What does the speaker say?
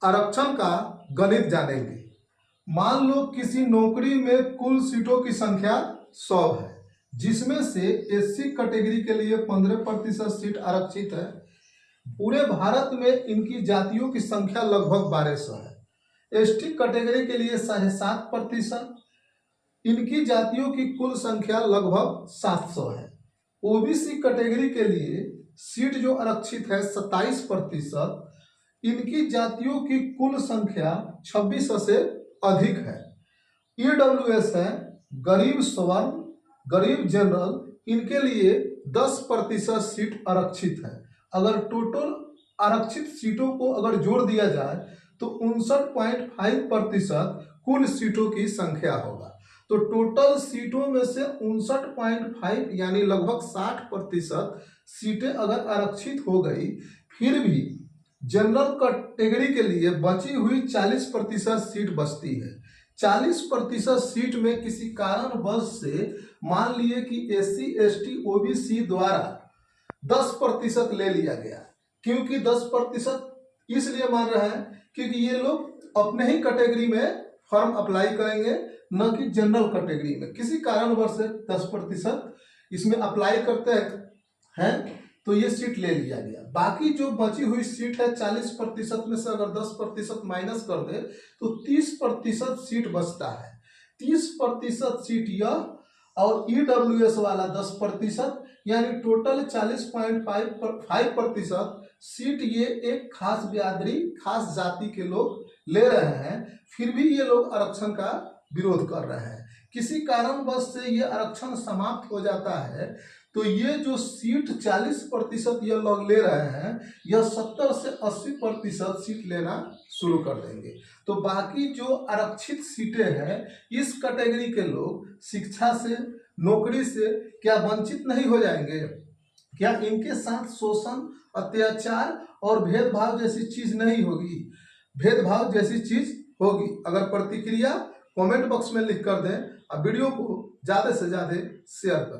आरक्षण का गणित जानेंगे। मान लो किसी नौकरी में कुल सीटों की संख्या 100 है, जिसमें से एससी कैटेगरी के लिए 15% सीट आरक्षित है। पूरे भारत में इनकी जातियों की संख्या लगभग 1200 है। एसटी कैटेगरी के लिए 7.5%, इनकी जातियों की कुल संख्या लगभग 700 है। ओबीसी कैटेगरी के लिए सीट जो आरक्षित है 27%, इनकी जातियों की कुल संख्या 2600 से अधिक है। ईडब्ल्यूएस है गरीब स्वर्ण, गरीब जनरल, इनके लिए 10% सीट आरक्षित है। अगर टोटल आरक्षित सीटों को अगर जोड़ दिया जाए तो 59.5% कुल सीटों की संख्या होगा। तो टोटल सीटों में से 59.5 यानी लगभग 60% सीटें अगर आरक्षित हो गई, फिर भी जनरल कैटेगरी के लिए बची हुई 40% सीट बचती है। 40% सीट में किसी कारणवश से मान लिए कि एससी एसटी ओबीसी द्वारा 10% ले लिया गया। क्योंकि 10% इसलिए मान रहा है क्योंकि ये लोग अपने ही कैटेगरी में फॉर्म अप्लाई करेंगे, न कि जनरल कैटेगरी में। किसी कारणवश से 10% इसमें अप्लाई करते हैं तो ये सीट ले लिया गया। बाकी जो बची हुई सीट है 40% में से अगर 10% माइनस कर दे तो 30% सीट बचता है। 30% सीट यह और ईडब्ल्यूएस वाला 10%, यानी टोटल 40.5% सीट ये एक खास बिरादरी, खास जाति के लोग ले रहे हैं। फिर भी ये लोग आरक्षण का विरोध कर रहे हैं। किसी कारणवश से ये आरक्षण समाप्त हो जाता है तो ये जो सीट 40% ये लोग ले रहे हैं, यह 70 से 80% सीट लेना शुरू कर देंगे। तो बाकी जो आरक्षित सीटें हैं, इस कैटेगरी के लोग शिक्षा से, नौकरी से क्या वंचित नहीं हो जाएंगे? क्या इनके साथ शोषण, अत्याचार और भेदभाव जैसी चीज नहीं होगी? भेदभाव जैसी चीज होगी। अगर प्रतिक्रिया कमेंट बॉक्स में लिख कर दें और वीडियो को ज्यादा से ज्यादा शेयर करें।